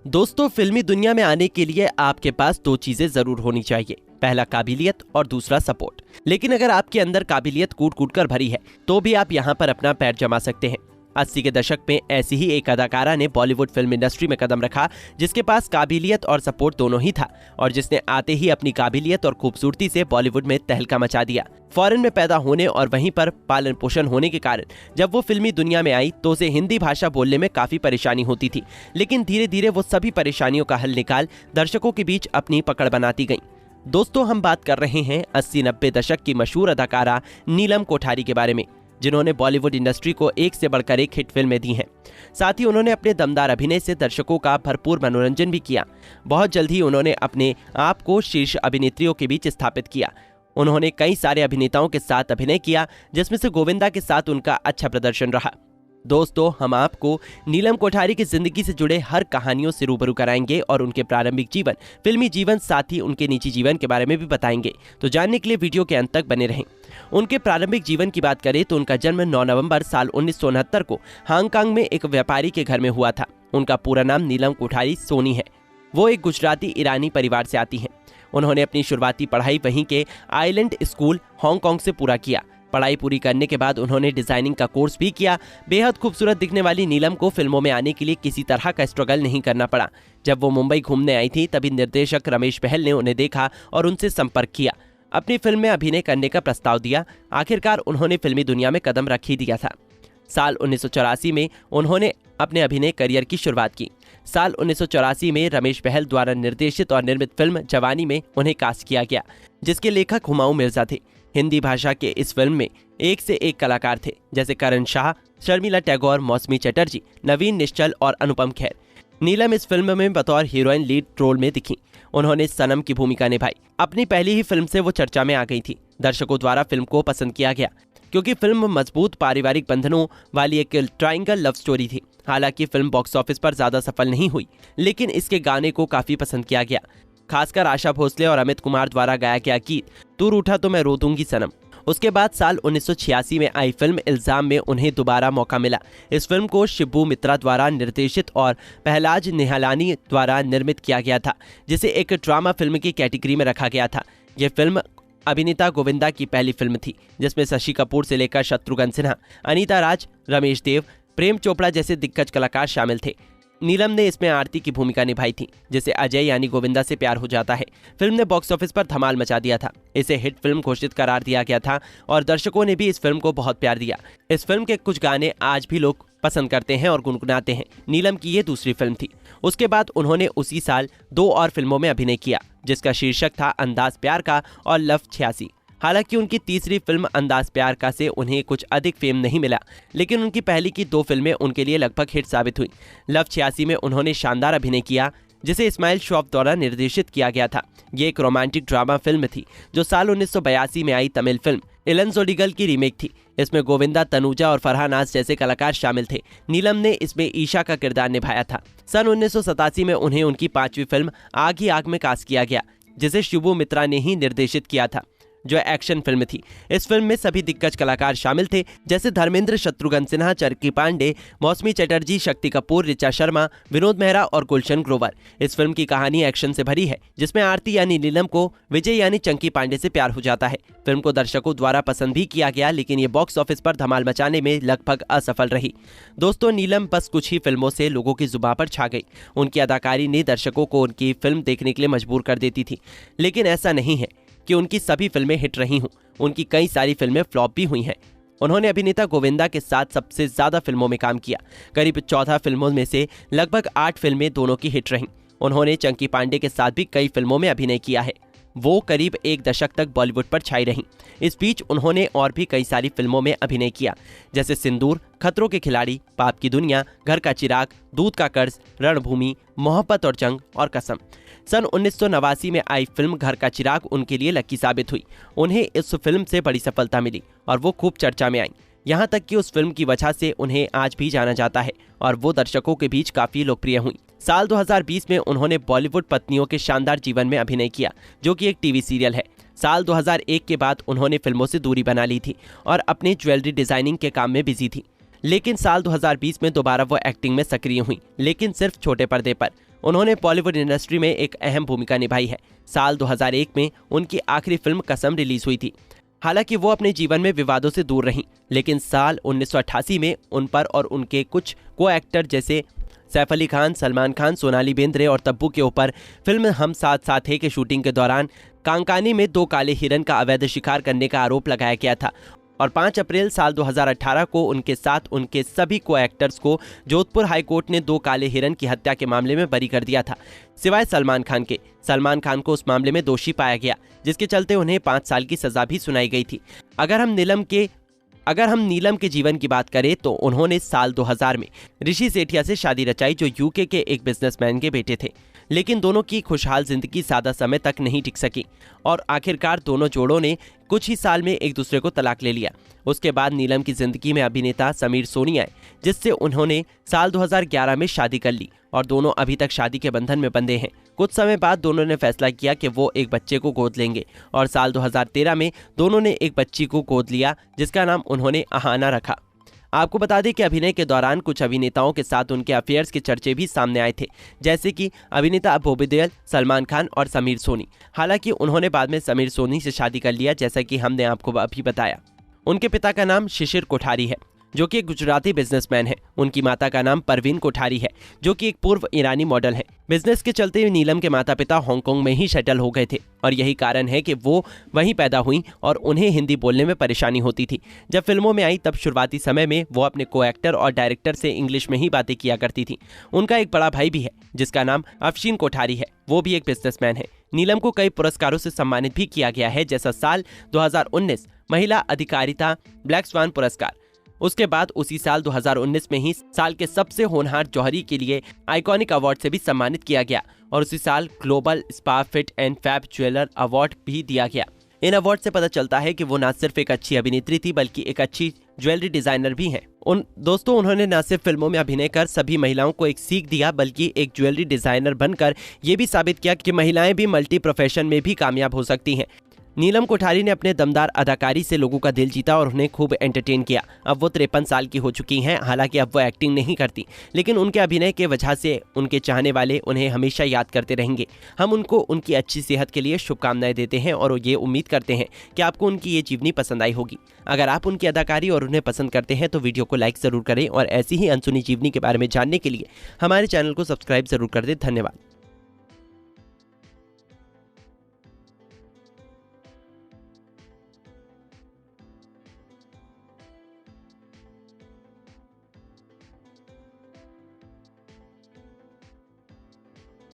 दोस्तों, फिल्मी दुनिया में आने के लिए आपके पास दो चीजें जरूर होनी चाहिए। पहला काबिलियत और दूसरा सपोर्ट। लेकिन अगर आपके अंदर काबिलियत कूट कूट कर भरी है तो भी आप यहाँ पर अपना पैर जमा सकते हैं। 80 के दशक में ऐसी ही एक अदाकारा ने बॉलीवुड फिल्म इंडस्ट्री में कदम रखा, जिसके पास काबिलियत और सपोर्ट दोनों ही था और जिसने आते ही अपनी काबिलियत और खूबसूरती से बॉलीवुड में तहलका मचा दिया। फॉरेन में पैदा होने और वहीं पर पालन पोषण होने के कारण जब वो फिल्मी दुनिया में आई तो उसे हिंदी भाषा बोलने में काफी परेशानी होती थी, लेकिन धीरे धीरे वो सभी परेशानियों का हल निकाल दर्शकों के बीच अपनी पकड़ बनाती गई। दोस्तों, हम बात कर रहे हैं 80-90 दशक की मशहूर अदाकारा नीलम कोठारी के बारे में, जिन्होंने बॉलीवुड इंडस्ट्री को एक से बढ़कर एक हिट फिल्में दी हैं। साथ ही उन्होंने अपने दमदार अभिनय से दर्शकों का भरपूर मनोरंजन भी किया। बहुत जल्द ही उन्होंने अपने आप को शीर्ष अभिनेत्रियों के बीच स्थापित किया। उन्होंने कई सारे अभिनेताओं के साथ अभिनय किया, जिसमें से गोविंदा के साथ उनका अच्छा प्रदर्शन रहा। दोस्तों, हम आपको नीलम कोठारी की जिंदगी से जुड़े हर कहानियों से रूबरू कराएंगे और उनके प्रारंभिक जीवन, फिल्मी जीवन, साथ ही उनके निजी जीवन के बारे में भी बताएंगे। तो जानने के लिए वीडियो के अंत तक बने रहें। उनके प्रारंभिक जीवन की बात करें तो उनका जन्म 9 नवंबर साल 1969 को हांगकांग में एक व्यापारी के घर में हुआ था। उनका पूरा नाम नीलम कोठारी सोनी है। वो एक गुजराती ईरानी परिवार से आती हैं। उन्होंने अपनी शुरुआती पढ़ाई वहीं के आइलैंड स्कूल हांगकांग से पूरा किया। पढ़ाई पूरी करने के बाद उन्होंने डिजाइनिंग का कोर्स भी किया। बेहद खूबसूरत दिखने वाली नीलम को फिल्मों में आने के लिए किसी तरह का स्ट्रगल नहीं करना पड़ा। जब वो मुंबई घूमने आई थी तभी निर्देशक रमेश बहल ने उन्हें देखा और उनसे संपर्क किया। अपनी फिल्म में अभिनय करने का प्रस्ताव दिया। आखिरकार उन्होंने फिल्मी दुनिया में कदम रख ही दिया था। साल 1984 में उन्होंने अपने अभिनय करियर की शुरुआत की। साल 1984 में रमेश बहल द्वारा निर्देशित और निर्मित फिल्म जवानी में उन्हें कास्ट किया गया, जिसके लेखक हुमायूं मिर्जा थे। हिंदी भाषा के इस फिल्म में एक से एक कलाकार थे, जैसे करण शाह, शर्मिला टैगोर, मौसमी चटर्जी, नवीन निश्चल और अनुपम खेर। नीलम इस फिल्म में बतौर हीरोइन लीड रोल में दिखी। उन्होंने सनम की भूमिका निभाई। अपनी पहली ही फिल्म से वो चर्चा में आ गई थी। दर्शकों द्वारा फिल्म को पसंद किया गया क्योंकि फिल्म मजबूत पारिवारिक बंधनों वाली एक ट्रायंगल लव स्टोरी थी। हालांकि फिल्म बॉक्स ऑफिस पर ज्यादा सफल नहीं हुई, लेकिन इसके गाने को काफी पसंद किया गया। खासकर आशा भोसले और अमित कुमार द्वारा गाया गया गीत तू रूठा तो मैं रो दूंगी सनम। उसके बाद साल 1986 में आई फिल्म इल्जाम में उन्हें दोबारा मौका मिला। इस फिल्म को शिबू मित्रा द्वारा निर्देशित और पहलाज निहलानी द्वारा निर्मित किया गया था, जिसे एक ड्रामा फिल्म की कैटेगरी में रखा गया था। यह फिल्म अभिनेता गोविंदा की पहली फिल्म थी, जिसमें शशि कपूर से लेकर शत्रुघ्न सिन्हा, अनीता राज, रमेश देव, प्रेम चोपड़ा जैसे दिग्गज कलाकार शामिल थे। नीलम ने इसमें आरती की भूमिका निभाई थी, जिसे अजय यानी गोविंदा से प्यार हो जाता है। फिल्म ने बॉक्स ऑफिस पर धमाल मचा दिया था। इसे हिट फिल्म घोषित करार दिया गया था और दर्शकों ने भी इस फिल्म को बहुत प्यार दिया। इस फिल्म के कुछ गाने आज भी लोग पसंद करते हैं और गुनगुनाते हैं। नीलम की ये दूसरी फिल्म थी। उसके बाद उन्होंने उसी साल 2 और फिल्मों में अभिनय किया, जिसका शीर्षक था अंदाज प्यार का और लव 86। हालांकि उनकी तीसरी फिल्म अंदाज प्यार का से उन्हें कुछ अधिक फेम नहीं मिला, लेकिन उनकी पहली की 2 फिल्में उनके लिए लगभग हिट साबित हुई। लव 86 में उन्होंने शानदार अभिनय किया, जिसे इस्माइल श्रॉफ द्वारा निर्देशित किया गया था। ये एक रोमांटिक ड्रामा फिल्म थी जो साल 1982 में आई तमिल फिल्म इलन जोडिगल की रीमेक थी। इसमें गोविंदा, तनुजा और फरहानाज जैसे कलाकार शामिल थे। नीलम ने इसमें ईशा का किरदार निभाया था। सन 1987 में उन्हें उनकी 5वीं फिल्म आग ही आग में कास्ट किया गया, जिसे शिबू मित्रा ने ही निर्देशित किया था, जो एक्शन फिल्म थी। इस फिल्म में सभी दिग्गज कलाकार शामिल थे, जैसे धर्मेंद्र, शत्रुघ्न सिन्हा, चरकी पांडे, मौसमी चटर्जी, शक्ति कपूर, ऋचा शर्मा, विनोद मेहरा और गुलशन ग्रोवर। इस फिल्म की कहानी एक्शन से भरी है, जिसमें आरती यानी नीलम को विजय यानी चंकी पांडे से प्यार हो जाता है। फिल्म को दर्शकों द्वारा पसंद भी किया गया, लेकिन ये बॉक्स ऑफिस पर धमाल मचाने में लगभग असफल रही। दोस्तों, नीलम बस कुछ ही फिल्मों से लोगों की जुबान पर छा गई। उनकी अदाकारी ने दर्शकों को उनकी फिल्म देखने के लिए मजबूर कर देती थी, लेकिन ऐसा नहीं है कि उनकी सभी फिल्में हिट रही हों। उनकी कई सारी फिल्में फ्लॉप भी हुई हैं। उन्होंने अभिनेता गोविंदा के साथ सबसे ज्यादा फिल्मों में काम किया। करीब 14 फिल्मों में से लगभग 8 फिल्में दोनों की हिट रहीं। उन्होंने चंकी पांडे के साथ भी कई फिल्मों में अभिनय किया है। वो करीब 1 दशक तक बॉलीवुड पर छाई रहीं। इस बीच उन्होंने और भी कई सारी फिल्मों में अभिनय किया, जैसे सिंदूर, खतरों के खिलाड़ी, पाप की दुनिया, घर का चिराग, दूध का कर्ज, रणभूमि, मोहब्बत और जंग और कसम। सन 1989 में आई फिल्म घर का चिराग उनके लिए लकी साबित हुई। उन्हें इस फिल्म से बड़ी सफलता मिली और वो खूब चर्चा में आई। यहाँ तक कि उस फिल्म की वजह से उन्हें आज भी जाना जाता है और वो दर्शकों के बीच काफी लोकप्रिय हुई। साल 2020 में उन्होंने बॉलीवुड पत्नियों के शानदार जीवन में अभिनय किया, जो कि एक टीवी सीरियल है। साल 2001 के बाद उन्होंने फिल्मों से दूरी बना ली थी और अपने ज्वेलरी डिजाइनिंग के काम में बिजी थी। लेकिन साल 2020 में दोबारा वो एक्टिंग में सक्रिय हुई, लेकिन सिर्फ छोटे पर्दे पर। उन्होंने बॉलीवुड इंडस्ट्री में एक अहम भूमिका निभाई है। साल 2001 में उनकी आखिरी फिल्म कसम रिलीज हुई थी। हालांकि वो अपने जीवन में विवादों से दूर रहीं, लेकिन साल 1988 में उन पर और उनके कुछ को एक्टर जैसे सैफ अली खान, सलमान खान, सोनाली बेंद्रे और तब्बू के ऊपर फिल्म हम साथ साथ हैं के शूटिंग के दौरान कांकानी में 2 काले हिरन का अवैध शिकार करने का आरोप लगाया गया था और 5 अप्रैल साल 2018 को उनके साथ उनके सभी को एक्टर्स को जोधपुर हाई कोर्ट ने 2 काले हिरन की हत्या के मामले में बरी कर दिया था, सिवाय सलमान खान के। सलमान खान को उस मामले में दोषी पाया गया, जिसके चलते उन्हें 5 साल की सजा भी सुनाई गई थी। अगर हम नीलम के जीवन की बात करें तो उन्होंने साल 2000 में ऋषि सेठिया से शादी रचाई, जो यूके के एक बिजनेसमैन के बेटे थे। लेकिन दोनों की खुशहाल जिंदगी ज्यादा समय तक नहीं टिक सकी और आखिरकार दोनों जोड़ों ने कुछ ही साल में एक दूसरे को तलाक ले लिया। उसके बाद नीलम की जिंदगी में अभिनेता समीर सोनी आए, जिससे उन्होंने साल 2011 में शादी कर ली और दोनों अभी तक शादी के बंधन में बंधे हैं। कुछ समय बाद दोनों ने फैसला किया कि वो एक बच्चे को गोद लेंगे और साल 2013 में दोनों ने एक बच्ची को गोद लिया, जिसका नाम उन्होंने अहाना रखा। आपको बता दें कि अभिनय के दौरान कुछ अभिनेताओं के साथ उनके अफेयर्स के चर्चे भी सामने आए थे, जैसे कि अभिनेता बॉबी देओल, सलमान खान और समीर सोनी। हालांकि उन्होंने बाद में समीर सोनी से शादी कर लिया, जैसा कि हमने आपको अभी बताया। उनके पिता का नाम शिशिर कोठारी है, जो कि एक गुजराती बिजनेसमैन है। उनकी माता का नाम परवीन कोठारी है, जो कि एक पूर्व ईरानी मॉडल है। बिजनेस के चलते नीलम के माता पिता हांगकांग में ही सेटल हो गए थे और यही कारण है कि वो वहीं पैदा हुई और उन्हें हिंदी बोलने में परेशानी होती थी। जब फिल्मों में आई तब शुरुआती समय में वो अपने को एक्टर और डायरेक्टर से इंग्लिश में ही बातें किया करती थी। उनका एक बड़ा भाई भी है, जिसका नाम अफशीन कोठारी है, वो भी एक बिजनेसमैन है। नीलम को कई पुरस्कारों से सम्मानित भी किया गया है, जैसा साल 2019 महिला अधिकारिता ब्लैक स्वान पुरस्कार। उसके बाद उसी साल 2019 में ही साल के सबसे होनहार जौहरी के लिए आइकॉनिक अवार्ड से भी सम्मानित किया गया और उसी साल global spa fit and fab jeweller award भी दिया गया। इन अवार्ड से पता चलता है कि वो न सिर्फ एक अच्छी अभिनेत्री थी, बल्कि एक अच्छी ज्वेलरी डिजाइनर भी हैं। दोस्तों, उन्होंने न सिर्फ फिल्मों में अभिनय कर सभी महिलाओं को एक सीख दिया, बल्कि एक ज्वेलरी डिजाइनर बनकर ये भी साबित किया कि महिलाएं भी मल्टी प्रोफेशन में भी कामयाब हो सकती हैं। नीलम कोठारी ने अपने दमदार अदाकारी से लोगों का दिल जीता और उन्हें खूब एंटरटेन किया। अब वो 53 साल की हो चुकी हैं। हालांकि अब वो एक्टिंग नहीं करती, लेकिन उनके अभिनय के वजह से उनके चाहने वाले उन्हें हमेशा याद करते रहेंगे। हम उनको उनकी अच्छी सेहत के लिए शुभकामनाएं देते हैं और ये उम्मीद करते हैं कि आपको उनकी ये जीवनी पसंद आई होगी। अगर आप उनकी अदाकारी और उन्हें पसंद करते हैं तो वीडियो को लाइक जरूर करें और ऐसी ही अनसुनी जीवनी के बारे में जानने के लिए हमारे चैनल को सब्सक्राइब जरूर कर दें। धन्यवाद।